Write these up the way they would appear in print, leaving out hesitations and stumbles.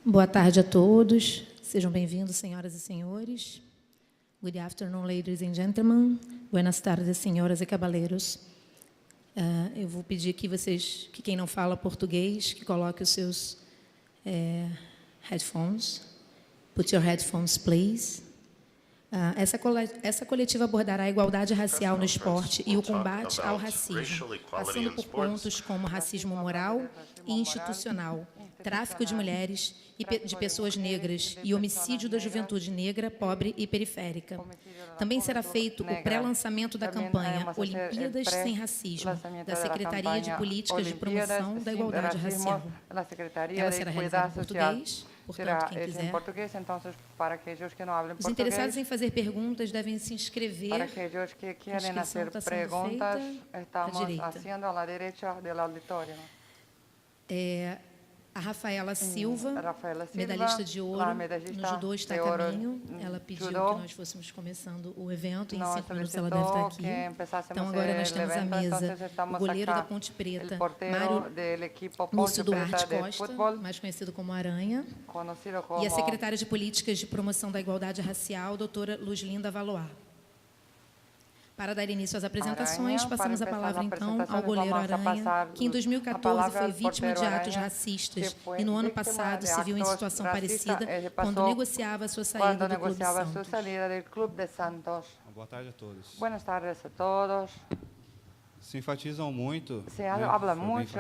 Boa tarde a todos. Sejam bem-vindos, senhoras e senhores. Good afternoon, ladies and gentlemen. Buenas tardes, senhoras e caballeros. Eu vou pedir que quem não fala português, que coloque os seus headphones. Put your headphones, please. Essa coletiva abordará a igualdade racial no esporte e o combate ao racismo, passando por pontos como racismo moral e institucional, tráfico de mulheres e de pessoas negras e homicídio da juventude negra, pobre e periférica. Também será feito o pré-lançamento da campanha Olimpíadas Sem Racismo, da Secretaria de Políticas de Promoção da Igualdade Racial. Ela será realizada em português. Portanto, quem quiser. Os interessados em fazer perguntas devem se inscrever. Para aqueles que querem fazer perguntas, estamos fazendo à direita do auditório. A Rafaela Silva, medalhista de ouro no judô, está a caminho. Ela pediu que nós fôssemos começando o evento. Em 5 minutos ela deve estar aqui. Então, agora nós temos à mesa o goleiro da Ponte Preta, Mário Lúcio Duarte Costa, mais conhecido como Aranha, e a secretária de Políticas de Promoção da Igualdade Racial, doutora Luzlinda Valois. Para dar início às apresentações, passamos a palavra, então, ao goleiro Aranha, que em 2014 foi vítima de atos racistas e, no ano passado, se viu em situação parecida quando negociava a sua saída do Clube de Santos. Boa tarde a todos. Buenas tardes a todos. Se enfatizam muito, se habla muito,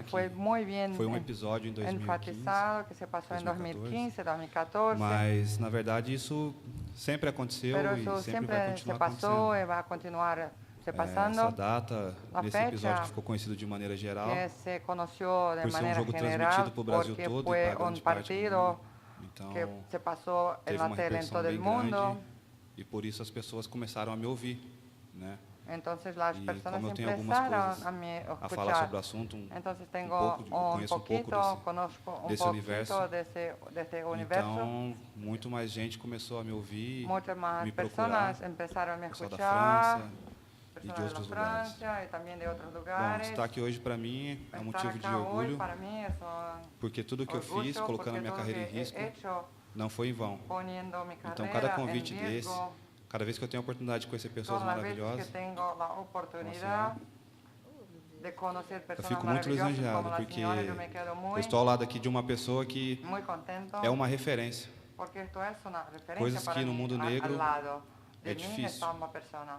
foi muito bem foi um episódio em 2015, enfatizado, que se passou em 2015, 2014. Mas, na verdade, isso sempre aconteceu e sempre vai continuar acontecendo. E vai continuar se passando. Essa data, nesse episódio que ficou conhecido de maneira geral, por ser um jogo transmitido para o Brasil todo e para grande parte do mundo. Então, teve uma repercussão bem grande e, por isso, as pessoas começaram a me ouvir, né? Então, as pessoas como eu tenho algumas coisas a falar sobre o assunto, conheço um pouco desse universo. Então, muito mais gente começou a me ouvir, me procurar, pessoal da França e de outros lugares. Bom, estar aqui hoje para mim é um motivo de orgulho, porque tudo que eu fiz, colocando a minha carreira em risco, não foi em vão. Então, cada convite desse, cada vez que eu tenho a oportunidade de conhecer pessoas maravilhosas, eu fico muito lisonjeado, porque eu estou ao lado aqui de uma pessoa que é uma referência. Coisas que no mundo negro é difícil.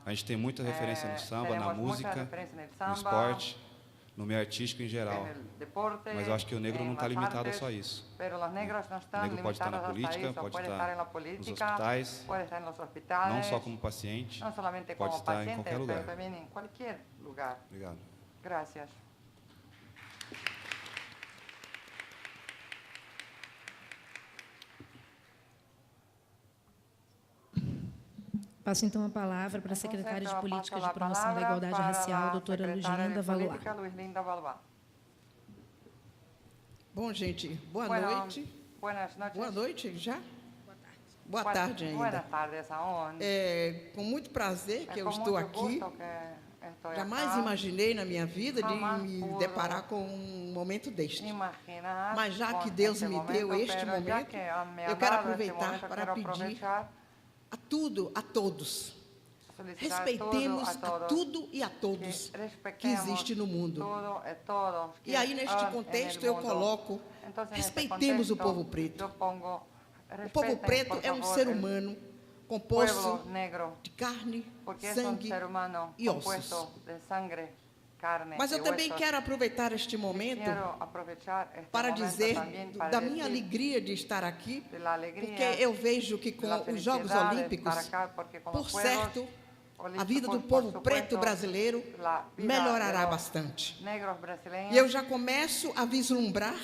A gente tem muita referência no samba, na música, no esporte, no meio artístico em geral. Mas eu acho que o negro não está limitado a só isso. O negro pode estar na política, pode estar nos hospitais, não só como paciente, pode estar em qualquer lugar. Obrigado. Gracias. Passo, então, a palavra para a secretária de Políticas de Promoção da Igualdade Racial, doutora Luzlinda Valois. Bom, gente, boa noite. Boa noite já? Boa tarde ainda. Com muito prazer que eu estou aqui. Jamais imaginei na minha vida de me deparar com um momento deste. Mas já que Deus me deu este momento, eu quero aproveitar para pedir a tudo, a todos. Respeitemos a tudo e a todos que existe no mundo. E aí, neste contexto, eu coloco, respeitemos o povo preto. O povo preto é um ser humano composto de carne, sangue e ossos. Mas eu também quero aproveitar este momento para dizer da minha alegria de estar aqui, porque eu vejo que com os Jogos Olímpicos, por certo, a vida do povo preto brasileiro melhorará bastante. E eu já começo a vislumbrar,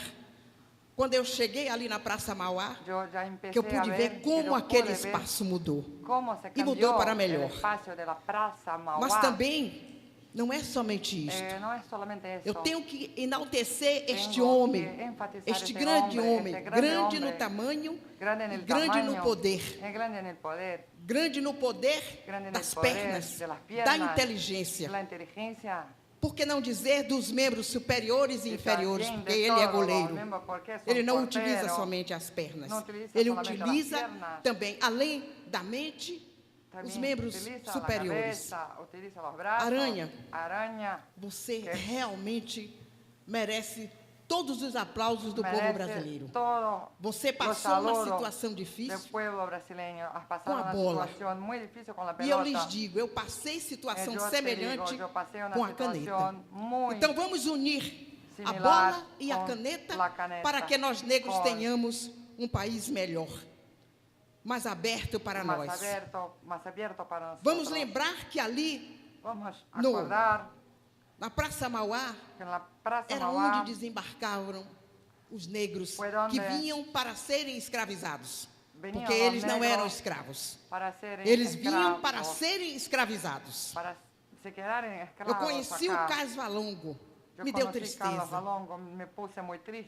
quando eu cheguei ali na Praça Mauá, que eu pude ver como aquele espaço mudou. E mudou para melhor. Mas também não é somente isto. Eu tenho que enaltecer este homem, este grande homem, grande no tamanho, grande no poder. Grande no poder das pernas, da inteligência. por que não dizer dos membros superiores e inferiores, porque ele é goleiro. Ele não utiliza somente as pernas. Ele utiliza também, além da mente, os membros superiores. Aranha, você realmente merece todos os aplausos do povo brasileiro. Você passou uma situação difícil com a bola. E eu lhes digo, eu passei situação semelhante com a caneta. Então vamos unir a bola e a caneta para que nós negros tenhamos um país melhor, mais aberto para nós. Vamos lembrar que ali, na Praça Mauá, era onde desembarcavam os negros que vinham para serem escravizados. Porque eles não eram escravos. Eles vinham para serem escravizados. Eu conheci o Casvalongo, me deu tristeza.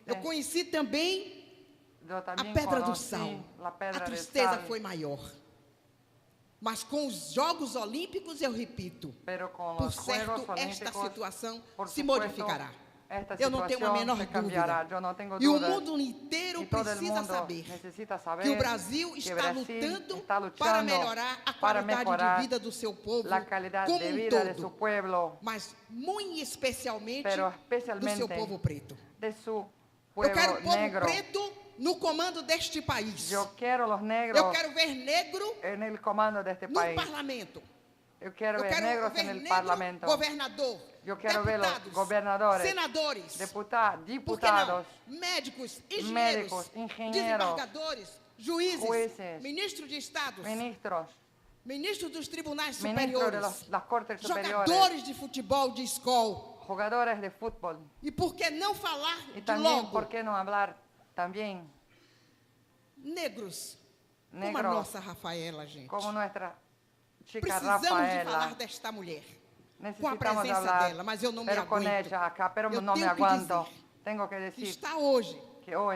Eu conheci também a Pedra do Sal. A tristeza foi maior. Mas com os Jogos Olímpicos, eu repito, por certo, esta situação se modificará. Eu não tenho a menor dúvida. E o mundo inteiro precisa saber que o Brasil está lutando para melhorar a qualidade de vida do seu povo como um todo, mas muito especialmente do seu povo preto. Eu quero o povo preto no comando deste país. Eu quero ver negro no parlamento. Eu quero ver negro governador. Eu quero ver governadores, senadores, deputados, médicos, engenheiros, desembargadores, juízes, ministros de estados, ministros dos tribunais superiores, jogadores de futebol de escola. Jogadores de futebol. E por que não falar de logo? Por que não falar também negros, como a nossa Rafaela, gente. Como nossa chica Rafaela. Precisamos de falar desta mulher, com a presença dela, mas eu não me aguento. Tenho que dizer que está hoje,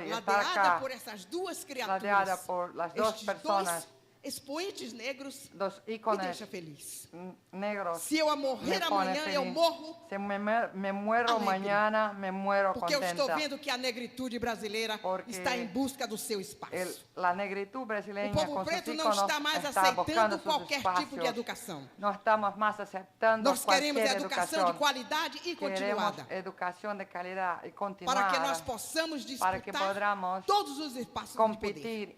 ladeada por essas duas criaturas, estes dois expoentes negros, me deixa feliz. Se eu morrer amanhã, eu morro. Se me muero amanhã, me muero contenta. Porque eu estou vendo que a negritude brasileira está em busca do seu espaço. O povo preto não está mais aceitando qualquer tipo de educação. Não estamos mais aceitando. Nós queremos educação de qualidade e continuada. Para que nós possamos disputar todos os espaços de poder.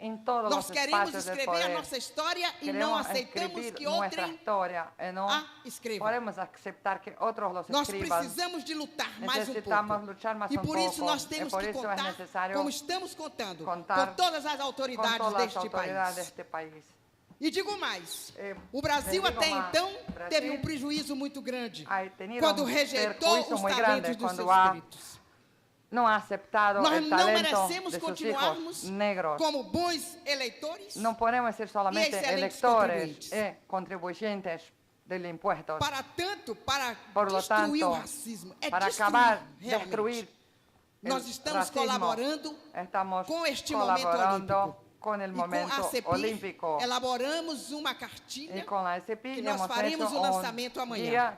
Nós queremos escrever a nossa história e não aceitamos que outrem a escrevam. Podemos aceitar que outros los escrevam. Nós precisamos de lutar mais um pouco. E por isso nós temos que contar, como estamos contando, com todas as autoridades deste país. E digo mais, o Brasil até então teve um prejuízo muito grande quando rejeitou os talentos dos seus pretos. Não ha aceptado nós não merecemos continuarmos como bons eleitores. Não podemos ser somente eleitores e contribuintes dos impostos. Para tanto, para destruir o racismo, para acabar, destruir. Nós estamos colaborando com este momento olímpico. Com o momento olímpico. Elaboramos uma cartilha que nós faremos o lançamento amanhã.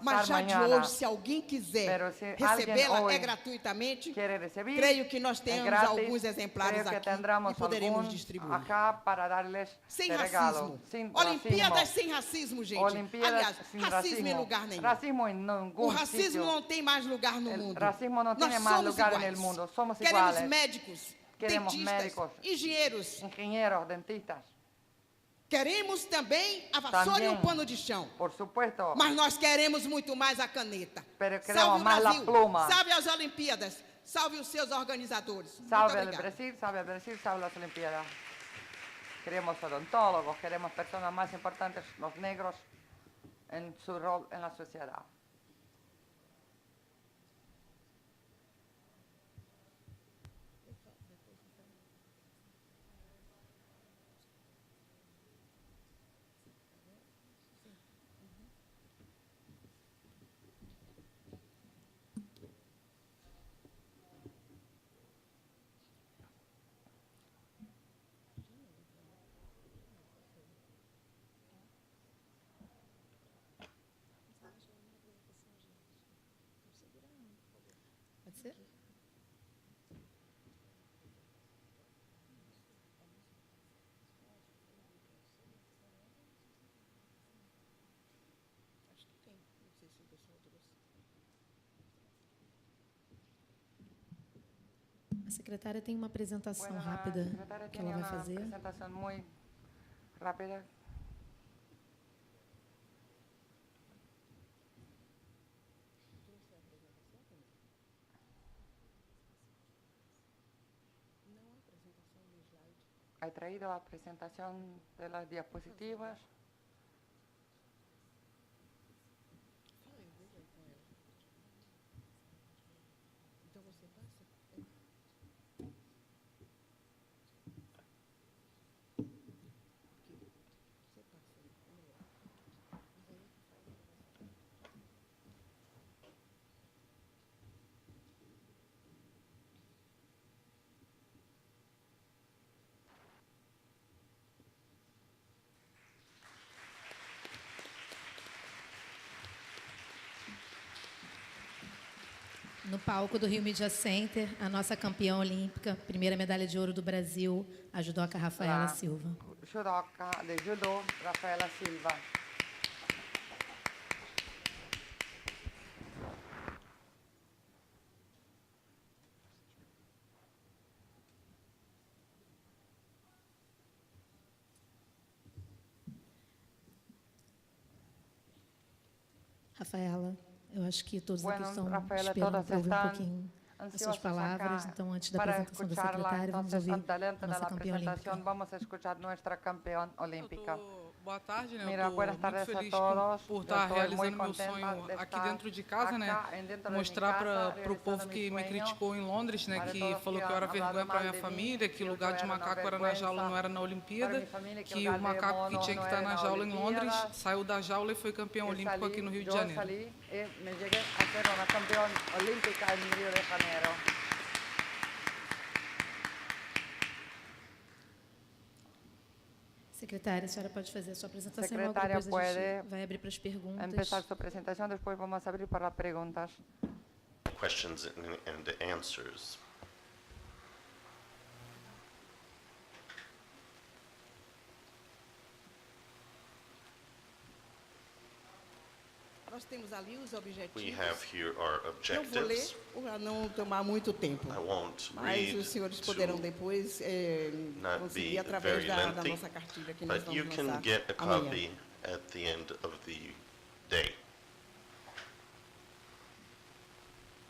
Mas já de hoje, se alguém quiser recebê-la, é gratuitamente. Creio que nós temos alguns exemplares aqui e poderemos distribuir. Sem racismo. Olimpíadas sem racismo, gente. Aliás, racismo em lugar nenhum. O racismo não tem mais lugar no mundo. Nós somos iguais. Queremos médicos. Queremos médicos, engenheiros, dentistas. Queremos também a vassoura e o pano de chão. Por supuesto. Mas nós queremos muito mais a caneta. Salve o Brasil, salve as Olimpíadas, salve os seus organizadores. Salve o Brasil, salve as Olimpíadas. Queremos odontólogos, queremos pessoas mais importantes, os negros, em seu rol na sociedade. Pode ser? A secretária tem uma apresentação rápida que ela vai fazer. Apresentação muito rápida. Ha traído a presentación de las diapositivas. No palco do Rio Media Center, a nossa campeã olímpica, primeira medalha de ouro do Brasil, a judoca Rafaela Silva. Judoca de judô, Rafaela Silva. Rafaela, eu acho que todos aqui estão esperando para ouvir um pouquinho as suas palavras. Então, antes da apresentação da secretária, vamos ouvir a nossa campeã olímpica. Vamos escutar nossa campeã olímpica. Boa tarde, né? Mira, eu estou muito feliz por estar realizando meu sonho aqui dentro de casa, né? Mostrar para o povo que me criticou em Londres, né? Que falou que eu era vergonha para minha família, que o lugar de macaco era na jaula, não era na Olimpíada, que o macaco que tinha que estar na jaula em Londres saiu da jaula e foi campeão olímpico aqui no Rio de Janeiro. Me cheguei a ser uma campeã olímpica no Rio de Janeiro. Secretária, a senhora pode fazer a sua apresentação. Secretária, logo depois a gente vai abrir para as perguntas. Empezar sua apresentação, depois vamos abrir para as perguntas. Questions and answers. Nós temos ali os objetivos. We have here our Eu vou ler objectives. para não tomar muito tempo. I won't Mas read os senhores poderão to depois not conseguir be através very da lengthy, nossa cartilha que nós but you vamos can lançar get a amanhã. copy at the end of the day.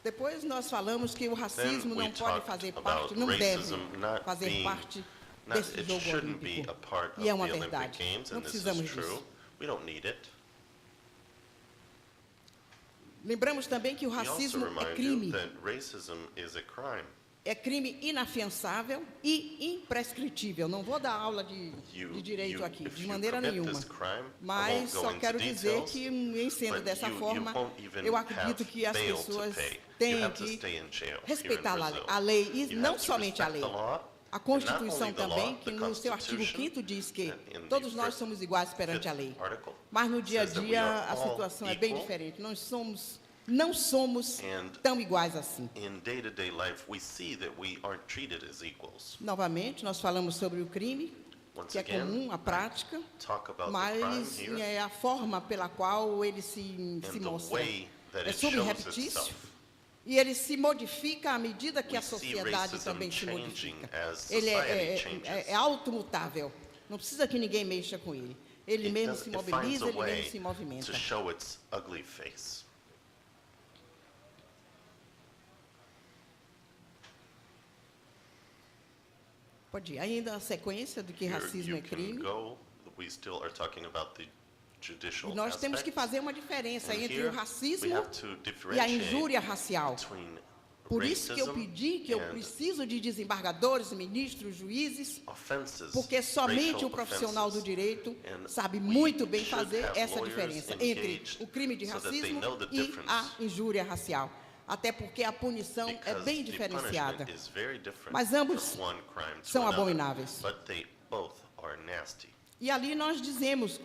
Depois nós falamos que o racismo Then we não pode talked fazer about parte, não deve racism not fazer being- parte desse It jogo shouldn't be olímpico. a part of E the é uma Olympic verdade. Games, Não and this precisamos is true. disso. We don't need it. Lembramos também que o We also racismo é remind crime. you that racism is a crime. É crime inafiançável e imprescritível. Não vou dar aula de direito aqui, If de you maneira commit nenhuma. this crime, I Mas won't go só into quero dizer details, que, em sendo but dessa you forma, won't even eu acredito have que as bail to pessoas pay. You têm have to que stay in jail here in respeitar Brazil. a lei, e You não have to somente a respect lei. the law, A and not Constituição only the law, também, que the no seu artigo Constitution, 5º diz que and in the todos nós fifth- somos iguais perante a lei. fifth article, Mas no dia a says that we dia are a all situação é bem equal. diferente. Não somos And tão iguais assim. in day-to-day life, we see that we aren't treated as equals. Novamente, nós falamos sobre o crime, Once que é again, comum, a prática, talk about the mas crime here é a forma pela qual ele se and the mostra. way that É it shows subreptício itself. e ele se modifica à medida que We a see sociedade racism também se changing modifica. as Ele society changes. é automutável. Não precisa que ninguém mexa com ele. Ele mesmo se It finds mobiliza, a ele way mesmo se movimenta. to show its ugly face. Pode ir. Ainda a sequência do que Here racismo you é can crime. go. We still are talking about the judicial E nós temos que aspects. fazer uma diferença And entre here o racismo we have to e a differentiate injúria racial. between Por isso que eu racism pedi que eu and preciso de desembargadores, ministros, juízes, offenses, porque somente racial o profissional do offenses. direito And sabe we muito bem should fazer have essa lawyers diferença entre engaged o crime de so that they racismo know the e difference. a injúria racial. Até porque a punição é Because bem the diferenciada. punishment is very different Mas ambos from one crime to são another, abomináveis. but they both are nasty. E ali nós dizemos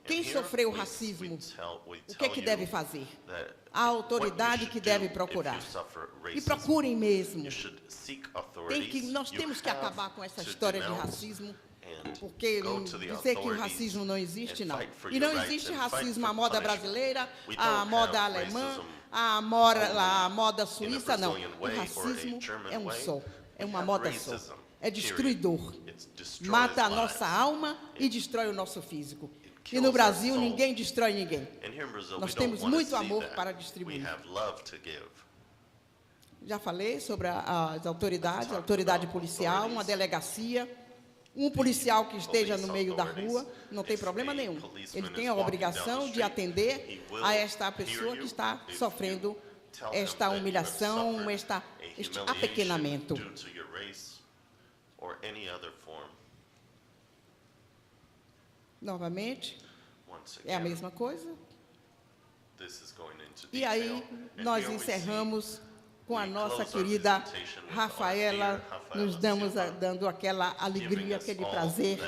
Quem sofreu racismo, o que é que deve fazer? A autoridade que deve procurar. E procurem mesmo. Nós temos que acabar com essa história de racismo, porque dizer que o racismo não existe, não. E não existe racismo à moda brasileira, à moda alemã, à moda suíça, não. O racismo é um só, é uma moda só. É destruidor. Mata a nossa alma e destrói o nosso físico. E no Brasil, ninguém destrói ninguém. Nós temos muito amor para distribuir. Já falei sobre as autoridades, a autoridade policial, uma delegacia, um policial que esteja no meio da rua, não tem problema nenhum. Ele tem a obrigação de atender a esta pessoa que está sofrendo esta humilhação, este apequenamento. Novamente, é a mesma coisa. E aí, nós encerramos com a nossa querida Rafaela, nos dando aquela alegria, aquele prazer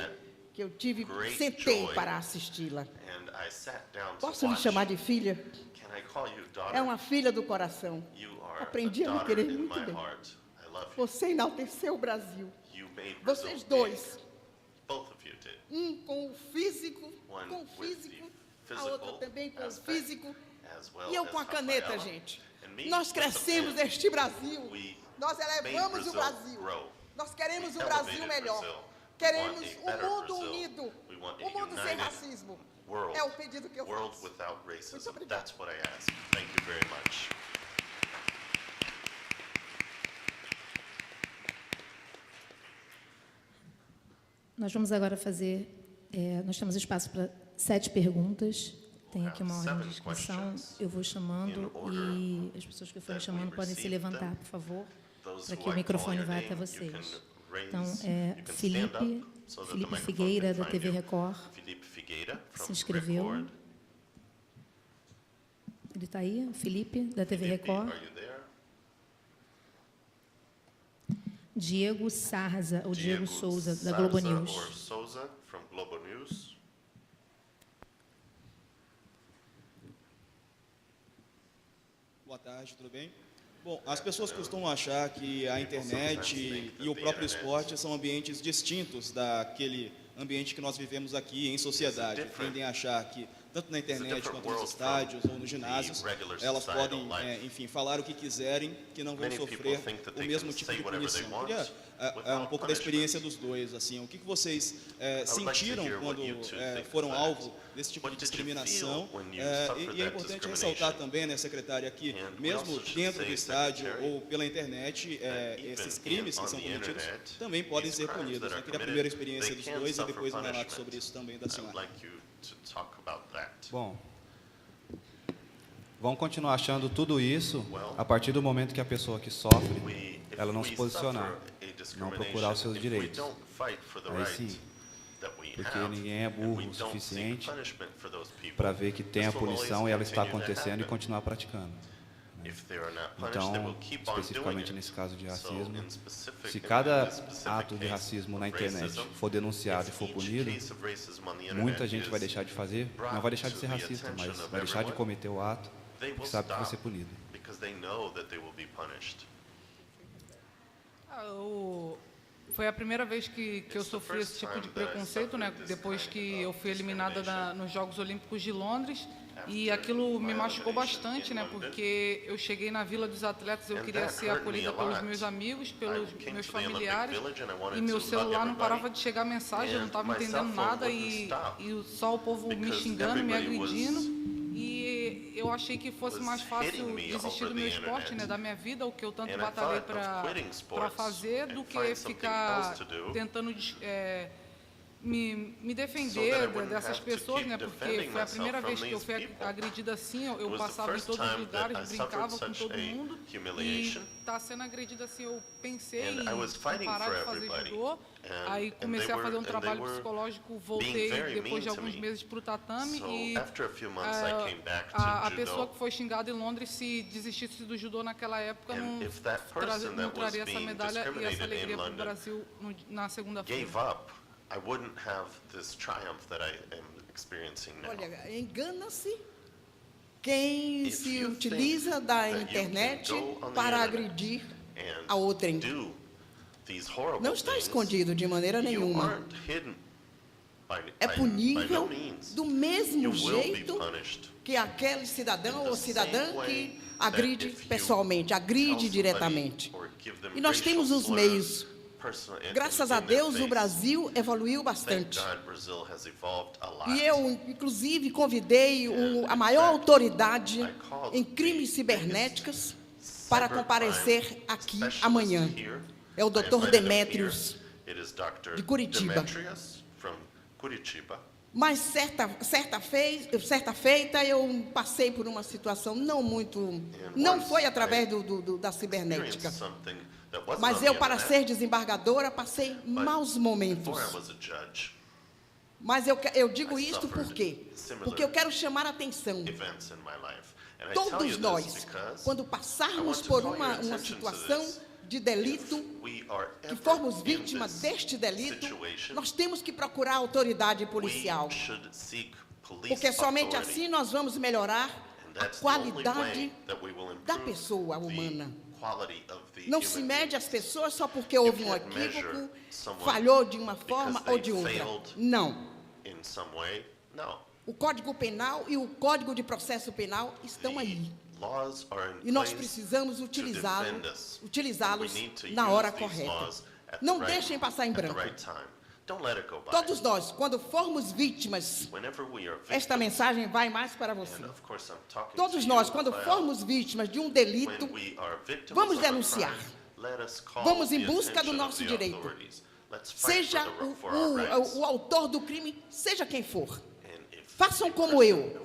que eu tive, sentei para assisti-la. Posso lhe chamar de filha? É uma filha do coração. Aprendi a me querer muito bem. Você enalteceu o Brasil. Vocês dois. Um com o físico, a outra também com o físico, e eu com a caneta, gente. Nós crescemos este Brasil, nós elevamos o Brasil, nós queremos um Brasil melhor, queremos um mundo unido, um mundo sem racismo. É o pedido que eu faço. Muito obrigada. Nós vamos agora fazer, nós temos espaço para 7 perguntas, tem aqui uma ordem de inscrição, eu vou chamando e as pessoas que eu forem chamando podem se levantar, por favor, para que o microfone vá até vocês. Então, Felipe Figueira, da TV Record, se inscreveu. Ele está aí, Felipe, da TV Record. Diego Sarza, ou Diego Souza, da Globo News. Boa tarde, tudo bem? Bom, as pessoas costumam achar que a internet e o próprio esporte são ambientes distintos daquele ambiente que nós vivemos aqui em sociedade. Tendem a achar que, tanto na internet quanto nos estádios ou nos ginásios, elas podem, enfim, falar o que quiserem, que não vão sofrer o mesmo tipo de punição. Eu queria um pouco da experiência dos dois, assim, o que vocês sentiram quando foram alvo desse tipo de discriminação, e é importante ressaltar também, né, secretária, que mesmo dentro do estádio ou pela internet, esses crimes que são cometidos também podem ser punidos. Eu queria a primeira experiência dos dois e depois um relato sobre isso também da senhora. Bom, vão continuar achando tudo isso a partir do momento que a pessoa que sofre, ela não se posicionar, não procurar os seus direitos. Aí sim, porque ninguém é burro o suficiente para ver que tem a punição e ela está acontecendo e continuar praticando. Então, especificamente nesse caso de racismo, se cada ato de racismo na internet for denunciado e for punido, muita gente vai deixar de fazer, não vai deixar de ser racista, mas vai deixar de cometer o ato, porque sabe que vai ser punido. Foi a primeira vez que eu sofri esse tipo de preconceito, né? Depois que eu fui eliminada nos Jogos Olímpicos de Londres. E aquilo me machucou bastante, né? Porque eu cheguei na Vila dos Atletas, eu queria ser acolhida pelos meus amigos, pelos meus familiares, e meu celular não parava de chegar mensagem, eu não estava entendendo nada, e só o povo me xingando, me agredindo. E eu achei que fosse mais fácil desistir do meu esporte, né, da minha vida, o que eu tanto batalhei para fazer, do que ficar tentando me defender dessas pessoas, né? Porque foi a primeira vez que eu fui agredida assim. Eu passava em todos os lugares, brincava com todo mundo, e tá sendo agredida assim. Eu pensei em parar de fazer judô. Aí comecei a fazer um trabalho psicológico, voltei depois de alguns meses para o tatame, e a pessoa que foi xingada em Londres, se desistisse do judô naquela época, não traria essa medalha e essa alegria para o Brasil na segunda-feira. I wouldn't have this triumph that I am experiencing now. Olha, engana-se quem se utiliza da internet para agredir a outrem. Não está escondido de maneira nenhuma. É punível do mesmo jeito que aquele cidadão ou cidadã que agride pessoalmente, agride diretamente. E nós temos os meios. Graças a Deus, o Brasil evoluiu bastante. E eu, inclusive, convidei a maior autoridade em crimes cibernéticos para comparecer aqui amanhã. É o Dr. Demetrios, de Curitiba. Mas certa feita eu passei por uma situação não foi através da cibernética, mas eu, para ser desembargadora, passei maus momentos. Mas eu digo isto por quê? Porque eu quero chamar a atenção. Todos nós, quando passarmos por uma situação de delito, que formos vítimas deste delito, nós temos que procurar a autoridade policial, porque somente assim nós vamos melhorar a qualidade da pessoa humana. Não se mede as pessoas só porque houve um equívoco, falhou de uma forma ou de outra. Não. O Código Penal e o Código de Processo Penal estão aí. E nós precisamos utilizá-los na hora correta. Não deixem passar em branco. Todos nós, quando formos vítimas, esta mensagem vai mais para você. Todos nós, quando formos vítimas de um delito, vamos denunciar. Vamos em busca do nosso direito. Seja o autor do crime, seja quem for. Façam como eu.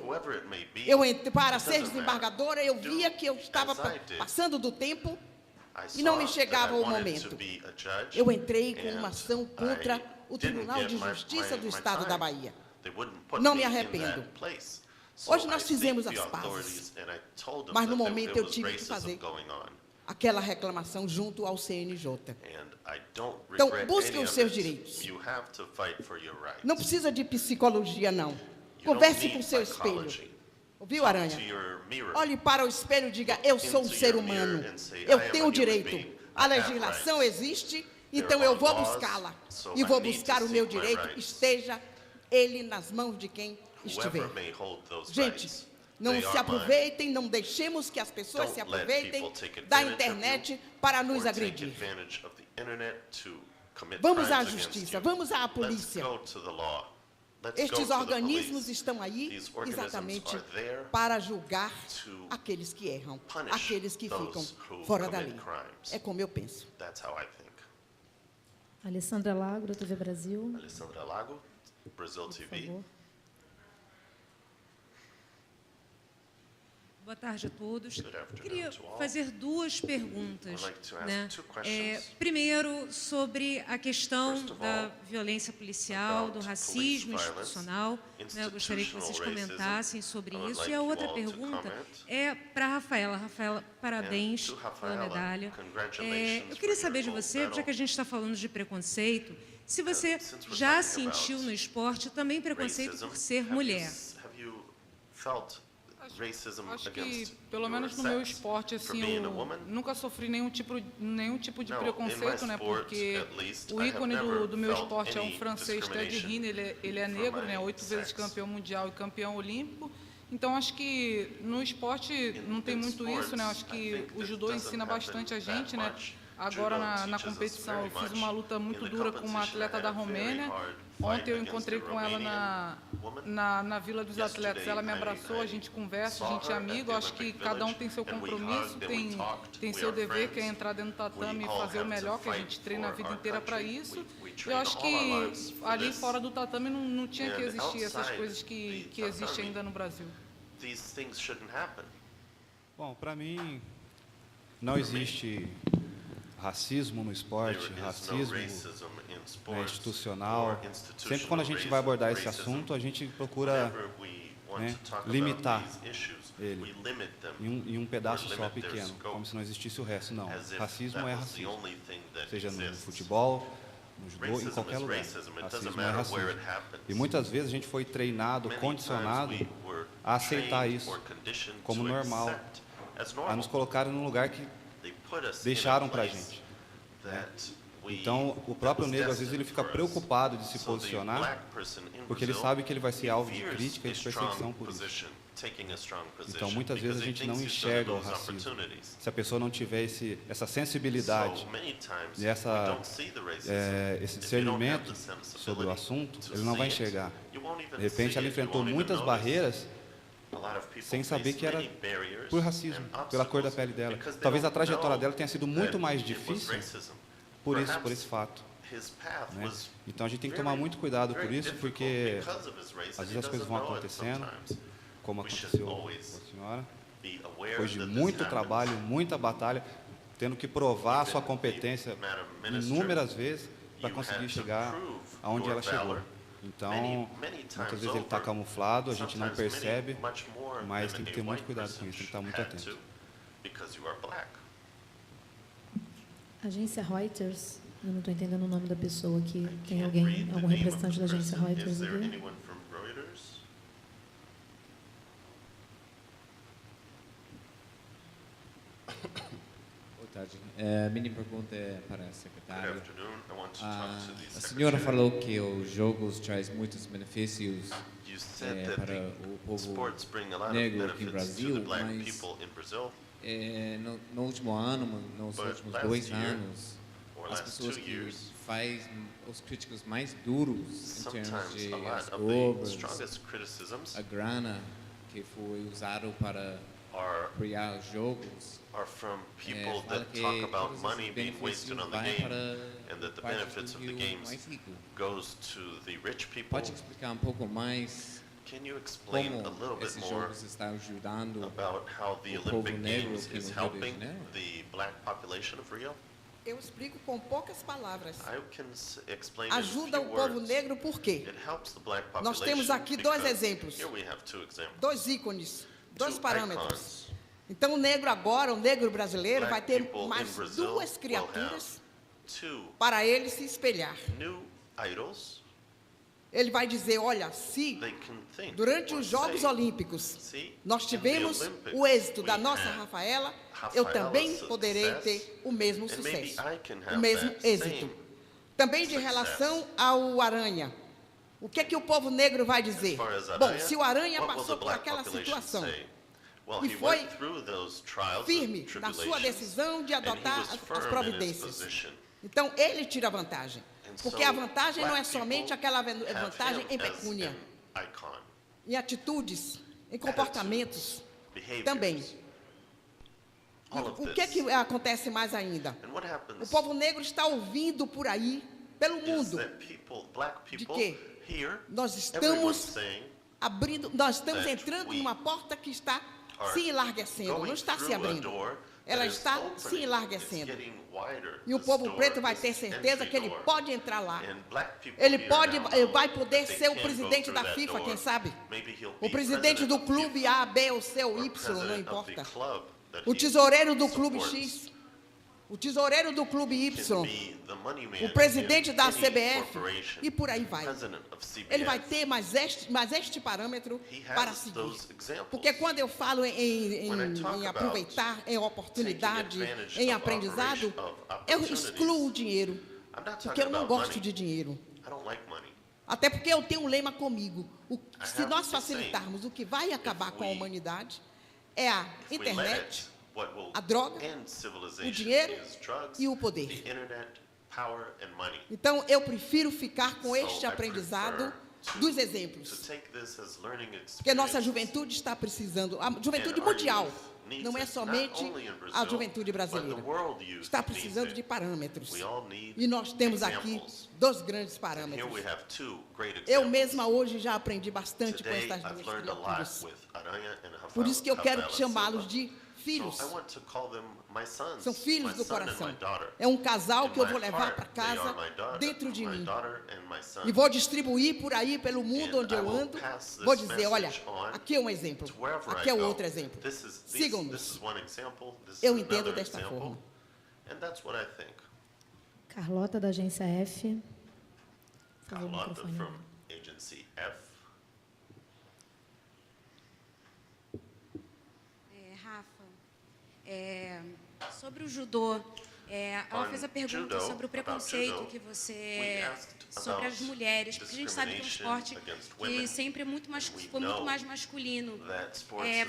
Para ser desembargadora, eu via que eu estava passando do tempo e não me chegava o momento. Eu entrei com uma ação contra o Tribunal de Justiça do Estado da Bahia. Não me arrependo. Hoje nós fizemos as pazes, mas no momento eu tive que fazer aquela reclamação junto ao CNJ. Então, busquem os seus direitos. Não precisa de psicologia, não. Converse com o seu espelho. Ouviu, Aranha? Olhe para o espelho e diga: eu sou um ser humano. Eu tenho direito. A legislação existe, então eu vou buscá-la. E vou buscar o meu direito, esteja ele nas mãos de quem estiver. Gente, não se aproveitem, não deixemos que as pessoas se aproveitem da internet para nos agredir. Vamos à justiça, vamos à polícia. Estes organismos estão aí exatamente para julgar aqueles que erram, aqueles que ficam fora da lei. É como eu penso. Alessandra Lago, da TV Brasil. Alessandra Lago, Brasil TV. Boa tarde a todos. Queria fazer duas perguntas. Né? Primeiro, sobre a questão da violência policial, do racismo institucional. Né? Eu gostaria que vocês comentassem sobre isso. E a outra pergunta é para a Rafaela. Rafaela, parabéns pela medalha. Eu queria saber de você, já que a gente está falando de preconceito, se você já sentiu no esporte também preconceito por ser mulher. Acho que, pelo menos no meu esporte, assim, eu nunca sofri nenhum tipo de preconceito, né? Porque o ícone do meu esporte é um francês, Ted Riner, ele é negro, né? 8 vezes campeão mundial e campeão olímpico. Então, acho que no esporte não tem muito isso, né? Acho que o judô ensina bastante a gente, né? Agora, na competição, eu fiz uma luta muito dura com uma atleta da Romênia. Ontem eu encontrei com ela na Vila dos Atletas. Ela me abraçou, a gente conversa, a gente é amigo. Acho que cada um tem seu compromisso, tem seu dever, que é entrar dentro do tatame e fazer o melhor, que a gente treina a vida inteira para isso. Eu acho que ali fora do tatame não tinha que existir essas coisas que existem ainda no Brasil. Bom, para mim, não existe racismo no esporte, racismo institucional. Sempre quando a gente vai abordar esse assunto, a gente procura limitar ele em um pedaço só pequeno, como se não existisse o resto. Não, racismo é racismo. Seja no futebol, no judô, em qualquer lugar. Racismo é racismo. E muitas vezes a gente foi treinado, condicionado a aceitar isso como normal, a nos colocar num lugar que deixaram para a gente. Então, o próprio negro, às vezes, ele fica preocupado de se posicionar, porque ele sabe que ele vai ser alvo de crítica e de perseguição por isso. Então, muitas vezes, a gente não enxerga o racismo. Se a pessoa não tiver essa sensibilidade e esse discernimento sobre o assunto, ele não vai enxergar. De repente, ela enfrentou muitas barreiras sem saber que era por racismo, pela cor da pele dela. Talvez a trajetória dela tenha sido muito mais difícil por esse fato. Né? Então a gente tem que tomar muito cuidado por isso, porque às vezes as coisas vão acontecendo, como aconteceu com a senhora, depois de muito trabalho, muita batalha, tendo que provar a sua competência inúmeras vezes para conseguir chegar aonde ela chegou. Então, muitas vezes ele está camuflado, a gente não percebe, mas tem que ter muito cuidado com isso, tem que estar muito atento. Agência Reuters, eu não estou entendendo o nome da pessoa aqui. Tem alguém, algum representante da agência Reuters aqui? Boa tarde. Minha pergunta é para a secretária. A senhora falou que os jogos trazem muitos benefícios para o povo negro aqui no Brasil, mas no último ano, nos últimos 2 anos, as pessoas que fazem os críticos mais duros em termos de as obras, a grana que foi usada para criar os jogos, fala que todos esses benefícios vão para a parte do Rio mais rico. Pode explicar um pouco mais como esses jogos estão ajudando o povo negro aqui no Rio de Janeiro? Eu explico com poucas palavras. Ajuda o povo negro por quê? Nós temos aqui 2 exemplos, 2 ícones, 2 parâmetros. Então o negro agora, o negro brasileiro, vai ter mais 2 criaturas para ele se espelhar. Ele vai dizer, olha, se durante os Jogos Olímpicos nós tivemos o êxito da nossa Rafaela, eu também poderei ter o mesmo sucesso, o mesmo êxito. Também de relação ao Aranha. O que é que o povo negro vai dizer? Bom, se o Aranha passou por aquela situação e foi firme na sua decisão de adotar as providências, então ele tira vantagem. Porque a vantagem não é somente aquela vantagem em pecúnia, em atitudes, em comportamentos também. O que é que acontece mais ainda? O povo negro está ouvindo por aí, pelo mundo, de que nós estamos entrando numa porta que está se enlarguecendo, não está se abrindo. Ela está se enlarguecendo. E o povo preto vai ter certeza que ele pode entrar lá. Ele vai poder ser o presidente da FIFA, quem sabe? O presidente do clube A, B ou C ou Y, não importa. O tesoureiro do clube X. O tesoureiro do clube Y, o presidente da CBF, e por aí vai. Ele vai ter mais este parâmetro para seguir. Porque quando eu falo em aproveitar, em oportunidade, em aprendizado, eu excluo o dinheiro, porque eu não gosto de dinheiro. Até porque eu tenho um lema comigo. Se nós facilitarmos, o que vai acabar com a humanidade é a internet, a droga, o dinheiro e o poder. Então, eu prefiro ficar com este aprendizado dos exemplos. Porque nossa juventude está precisando, a juventude mundial, não é somente a juventude brasileira, está precisando de parâmetros. E nós temos aqui 2 grandes parâmetros. Eu mesma hoje já aprendi bastante com estas 2 criaturas. Por isso que eu quero chamá-los de filhos. São filhos do coração. É um casal que eu vou levar para casa dentro de mim. E vou distribuir por aí, pelo mundo onde eu ando. Vou dizer, olha, aqui é um exemplo. Aqui é o outro exemplo. Sigam-nos. Eu entendo desta forma. Carlota, da agência F. Carlota, from Agency F. Rafa, sobre o judô, ela fez a pergunta sobre o preconceito que você sobre as mulheres, porque a gente sabe que é um esporte que sempre foi muito mais masculino.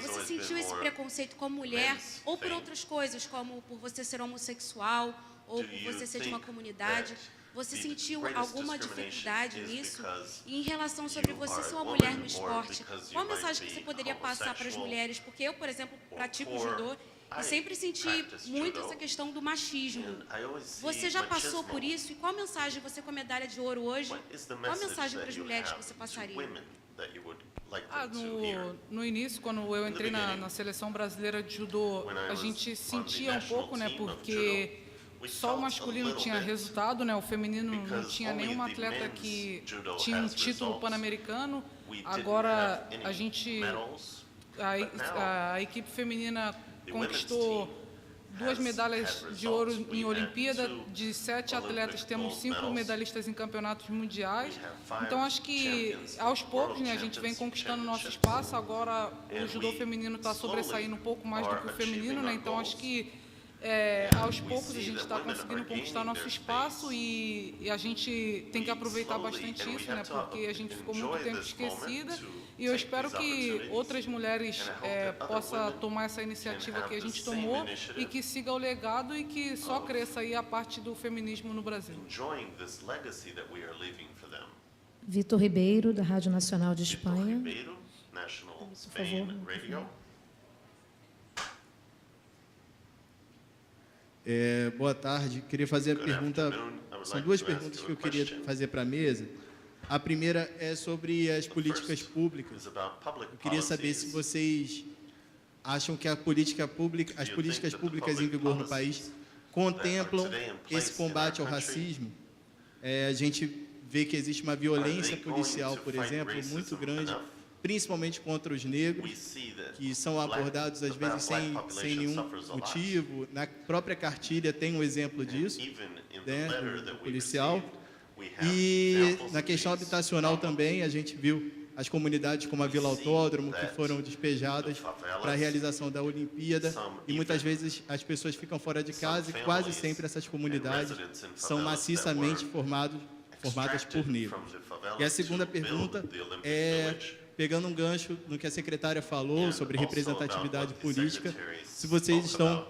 Você sentiu esse preconceito como mulher ou por outras coisas, como por você ser homossexual ou por você ser de uma comunidade? Você sentiu alguma dificuldade nisso? E em relação sobre você ser uma mulher no esporte, qual a mensagem que você poderia passar para as mulheres? Porque eu, por exemplo, pratico judô e sempre senti muito essa questão do machismo. Você já passou por isso? E qual a mensagem, você com a medalha de ouro hoje, qual a mensagem para as mulheres que você passaria? No início, quando eu entrei na seleção brasileira de judô, a gente sentia um pouco, né, porque só o masculino tinha resultado, né, o feminino não tinha nenhuma atleta que tinha um título pan-americano. Agora a equipe feminina conquistou 2 medalhas de ouro em Olimpíada. De 7 atletas, temos 5 medalhistas em campeonatos mundiais. Então, acho que, aos poucos, né, a gente vem conquistando nosso espaço. Agora, o judô feminino está sobressaindo um pouco mais do que o feminino, né? Então, acho que, aos poucos, a gente está conseguindo conquistar nosso espaço e a gente tem que aproveitar bastante isso, né? Porque a gente ficou muito tempo esquecida. E eu espero que outras mulheres possam tomar essa iniciativa que a gente tomou e que siga o legado e que só cresça aí a parte do feminismo no Brasil. Vitor Ribeiro, da Rádio Nacional de Espanha. Por favor. Boa tarde. Queria fazer a pergunta. São 2 perguntas que eu queria fazer para a mesa. A primeira é sobre as políticas públicas. Eu queria saber se vocês acham que as políticas públicas em vigor no país contemplam esse combate ao racismo. A gente vê que existe uma violência policial, por exemplo, muito grande, principalmente contra os negros, que são abordados às vezes sem nenhum motivo. Na própria cartilha tem um exemplo disso, né, do policial. E na questão habitacional também, a gente viu as comunidades como a Vila Autódromo, que foram despejadas para a realização da Olimpíada, e muitas vezes as pessoas ficam fora de casa e quase sempre essas comunidades são maciçamente formadas por negros. E a segunda pergunta é, pegando um gancho no que a secretária falou sobre representatividade política, se vocês estão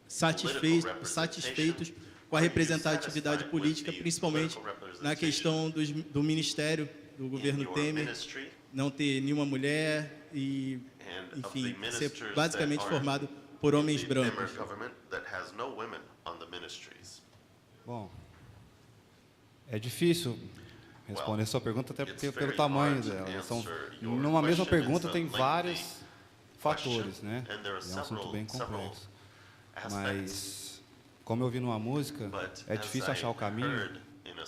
satisfeitos com a representatividade política, principalmente na questão do ministério do governo Temer, não ter nenhuma mulher e, enfim, ser basicamente formado por homens brancos. Bom, é difícil responder sua pergunta até porque, pelo tamanho dela. Numa mesma pergunta tem vários fatores, né? É um assunto bem complexo. Mas, como eu vi numa música, é difícil achar o caminho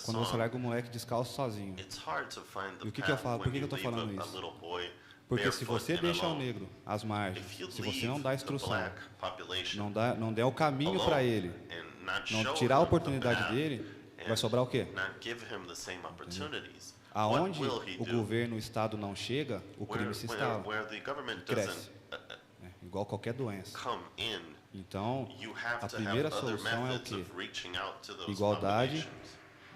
quando você larga o moleque descalço sozinho. E o que eu falo? Por que eu estou falando isso? Porque se você deixa o negro às margens, se você não dá instrução, não der o caminho para ele, não tirar a oportunidade dele, vai sobrar o quê? Aonde o governo, o Estado não chega, o crime se instala, cresce, igual qualquer doença. Então, a primeira solução é o quê? Igualdade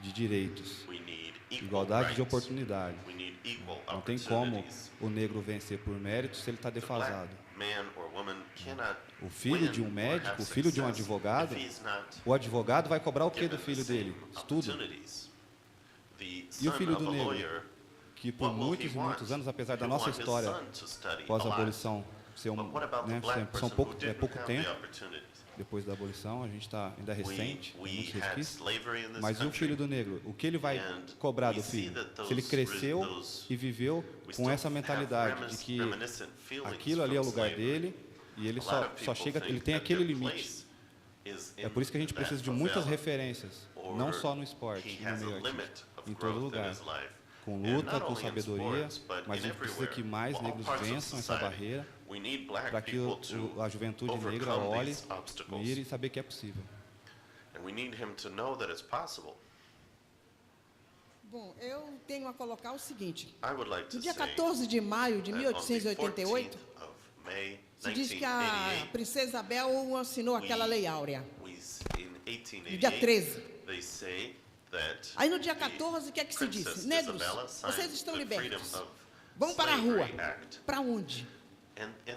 de direitos, igualdade de oportunidade. Não tem como o negro vencer por mérito se ele está defasado. O filho de um médico, o filho de um advogado, o advogado vai cobrar o quê do filho dele? Estudo. E o filho do negro, que por muitos e muitos anos, apesar da nossa história pós-abolição ser são pouco tempo, depois da abolição, a gente está ainda recente, tem muitos resquícios, mas e o filho do negro? O que ele vai cobrar do filho? Se ele cresceu e viveu com essa mentalidade de que aquilo ali é o lugar dele e ele só chega, ele tem aquele limite. É por isso que a gente precisa de muitas referências, não só no esporte, no meio artístico, em todo lugar. Com luta, com sabedoria, mas a gente precisa que mais negros vençam essa barreira para que a juventude negra olhe, mire e saber que é possível. And we need him to know that it's possible. Bom, eu tenho a colocar o seguinte. I would like to no dia 14 de maio de 1888, se diz que a princesa Isabel assinou aquela lei áurea. No dia 13. Aí no dia 14, o que é que se diz? Negros, vocês estão libertos. Vão para a rua. Para onde?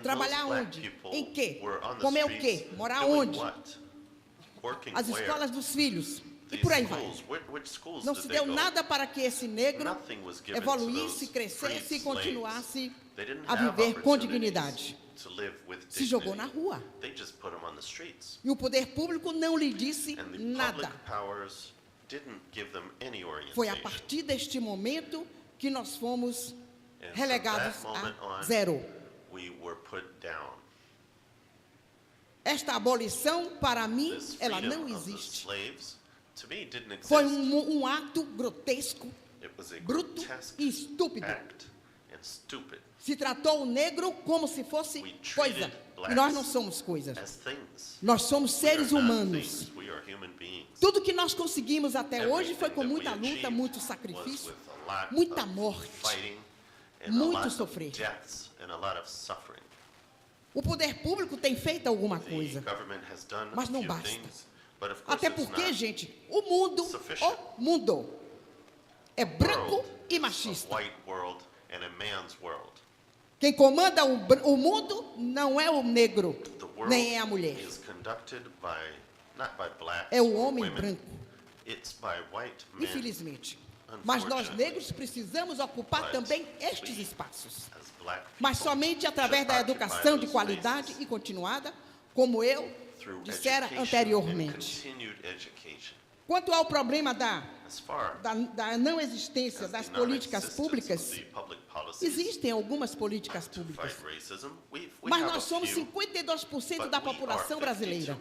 Trabalhar onde? Em quê? Comer o quê? Morar onde? As escolas dos filhos. E por aí vai. Não se deu nada para que esse negro evoluísse, crescesse e continuasse a viver com dignidade. Se jogou na rua. E o poder público não lhe disse nada. Foi a partir deste momento que nós fomos relegados a zero. Esta abolição, para mim, ela não existe. Foi um ato grotesco, bruto e estúpido. Se tratou o negro como se fosse coisa. E nós não somos coisas. Nós somos seres humanos. Tudo que nós conseguimos até hoje foi com muita luta, muito sacrifício, muita morte, muito sofrer. O poder público tem feito alguma coisa, mas não basta. Até porque, gente, o mundo é branco e machista. Quem comanda o mundo não é o negro, nem é a mulher. É o homem branco. Infelizmente. Mas nós negros precisamos ocupar também estes espaços. Mas somente através da educação de qualidade e continuada, como eu dissera anteriormente. Quanto ao problema da não existência das políticas públicas, existem algumas políticas públicas, mas nós somos 52% da população brasileira.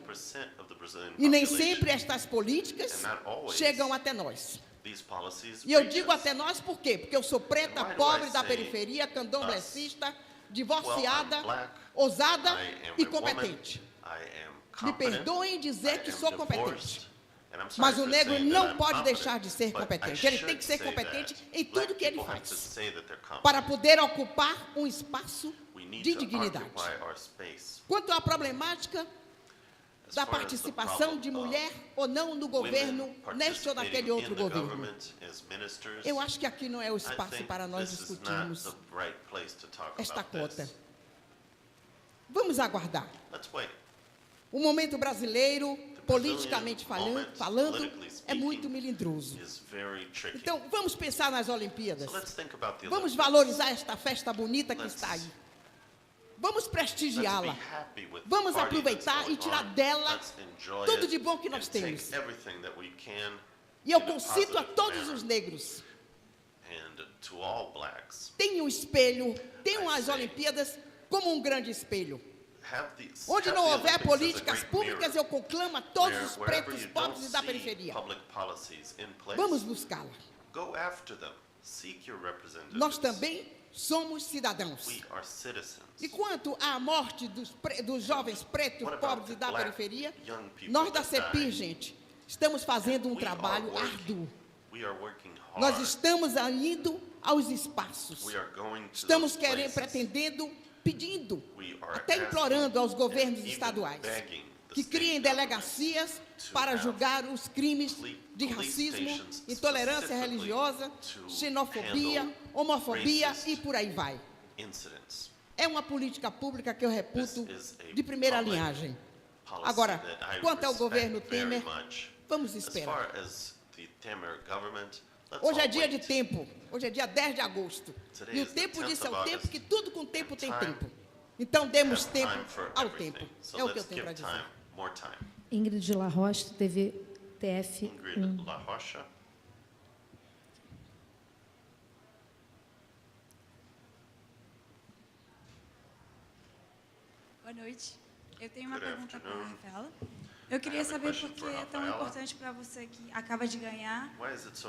E nem sempre estas políticas chegam até nós. E eu digo até nós por quê? Porque eu sou preta, pobre, da periferia, candomblessista, divorciada, ousada e competente. Me perdoem dizer que sou competente. Mas o negro não pode deixar de ser competente. Ele tem que ser competente em tudo que ele faz, para poder ocupar um espaço de dignidade. Quanto à problemática da participação de mulher ou não no governo, neste ou naquele outro governo, eu acho que aqui não é o espaço para nós discutirmos esta cota. Vamos aguardar. O momento brasileiro, politicamente falando, é muito melindroso. Então, vamos pensar nas Olimpíadas. Vamos valorizar esta festa bonita que está aí. Vamos prestigiá-la. Vamos aproveitar e tirar dela tudo de bom que nós temos. E eu concito a todos os negros. Tenham um espelho, tenham as Olimpíadas como um grande espelho. Onde não houver políticas públicas, eu conclamo a todos os pretos, pobres e da periferia. Vamos buscá-la. Nós também somos cidadãos. E quanto à morte dos jovens pretos, pobres e da periferia, nós da CEPIR, gente, estamos fazendo um trabalho árduo. Nós estamos indo aos espaços. Estamos pretendendo, pedindo, até implorando aos governos estaduais que criem delegacias para julgar os crimes de racismo, intolerância religiosa, xenofobia, homofobia e por aí vai. É uma política pública que eu reputo de primeira linhagem. Agora, quanto ao governo Temer, vamos esperar. Hoje é dia de tempo, hoje é dia 10 de agosto. E o tempo disso é o tempo que tudo com tempo tem tempo. Então, demos tempo ao tempo. É o que eu tenho para dizer. Ingrid La Rocha, TV TF1. Ingrid La Rocha. Boa noite. Eu tenho uma pergunta para a Rafaela. Eu queria saber por que é tão importante para você, que acaba de ganhar,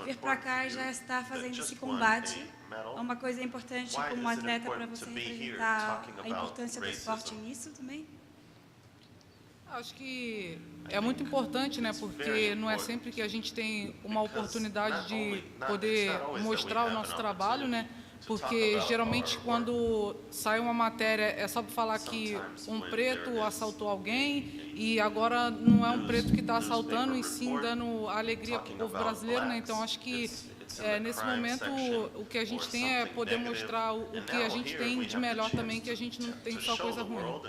vir para cá e já estar fazendo esse combate. É uma coisa importante como atleta para você representar a importância do esporte nisso também? Acho que é muito importante, né? Porque não é sempre que a gente tem uma oportunidade de poder mostrar o nosso trabalho, né? Porque geralmente quando sai uma matéria é só para falar que um preto assaltou alguém e agora não é um preto que está assaltando e sim dando alegria para o povo brasileiro, né? Então acho que nesse momento o que a gente tem é poder mostrar o que a gente tem de melhor também, que a gente não tem só coisa ruim.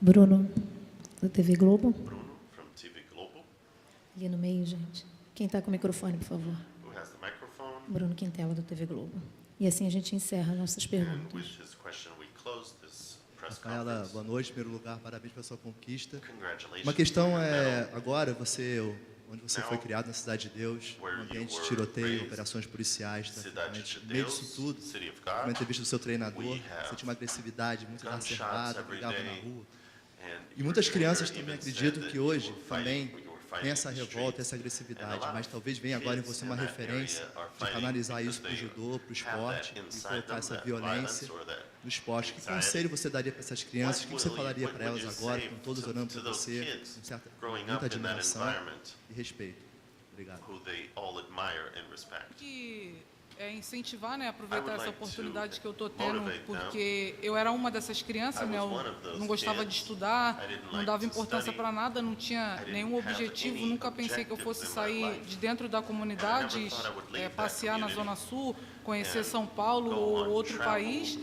Bruno, da TV Globo. Ali no meio, gente. Quem está com o microfone, por favor? Bruno Quintela, da TV Globo. E assim a gente encerra nossas perguntas. Rafaela, boa noite. Em primeiro lugar, parabéns pela sua conquista. Uma questão é, agora, onde você foi criado, na Cidade de Deus, um ambiente de tiroteio, operações policiais, no meio disso tudo, uma entrevista do seu treinador, você tinha uma agressividade muito exacerbada, brigava na rua. E muitas crianças também acreditam que hoje também tem essa revolta, essa agressividade, mas talvez venha agora em você uma referência de canalizar isso para o judô, para o esporte, e colocar essa violência no esporte. Que conselho você daria para essas crianças? O que você falaria para elas agora, com todos olhando para você, com muita admiração e respeito? Obrigado. Incentivar, né, aproveitar essa oportunidade que eu estou tendo, porque eu era uma dessas crianças, né, eu não gostava de estudar, não dava importância para nada, não tinha nenhum objetivo, nunca pensei que eu fosse sair de dentro da comunidade, passear na Zona Sul, conhecer São Paulo ou outro país,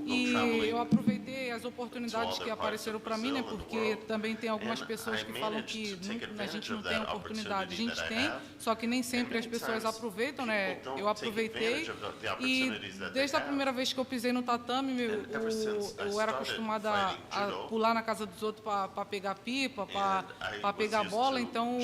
e eu aproveitei as oportunidades que apareceram para mim, né, porque também tem algumas pessoas que falam que a gente não tem oportunidade, a gente tem, só que nem sempre as pessoas aproveitam, né, eu aproveitei, e desde a primeira vez que eu pisei no tatame, eu era acostumada a pular na casa dos outros para pegar pipa, para pegar bola, então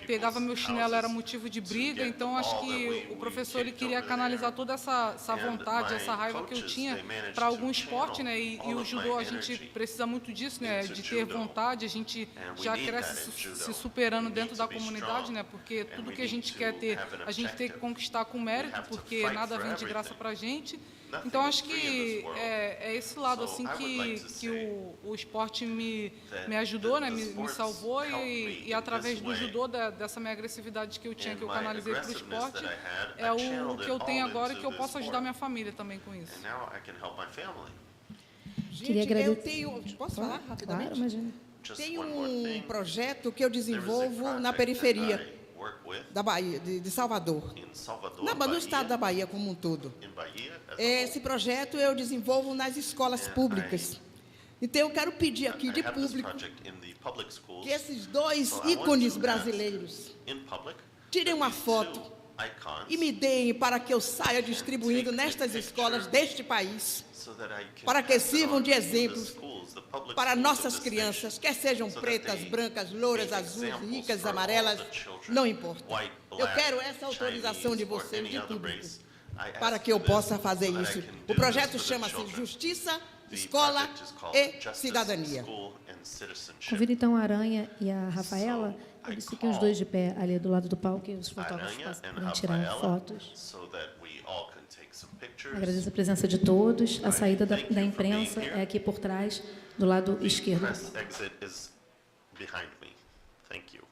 pegava meu chinelo, era motivo de briga, então acho que o professor ele queria canalizar toda essa vontade, essa raiva que eu tinha para algum esporte, né, e o judô a gente precisa muito disso, né, de ter vontade, a gente já cresce se superando dentro da comunidade, né, porque tudo que a gente quer ter, a gente tem que conquistar com mérito, porque nada vem de graça para a gente. Então, acho que é esse lado assim que o esporte me ajudou, né, me salvou, e através do judô, dessa minha agressividade que eu tinha, que eu canalizei para o esporte, é o que eu tenho agora e que eu posso ajudar minha família também com isso. Gente, eu tenho... Posso falar rapidamente? Claro, imagina. Tem um projeto que eu desenvolvo na periferia da Bahia, de Salvador, no estado da Bahia como um todo. Esse projeto eu desenvolvo nas escolas públicas. Então, eu quero pedir aqui de público que esses dois ícones brasileiros tirem uma foto e me deem para que eu saia distribuindo nestas escolas deste país, para que sirvam de exemplos para nossas crianças, quer sejam pretas, brancas, louras, azuis, ricas, amarelas, não importa. Eu quero essa autorização de vocês, de público, para que eu possa fazer isso. O projeto chama-se Justiça, Escola e Cidadania. Convido então a Aranha e a Rafaela, eles fiquem os dois de pé ali do lado do palco, e os fotógrafos podem tirar fotos. Agradeço a presença de todos. A saída da imprensa é aqui por trás, do lado esquerdo. Exit is behind me. Thank you.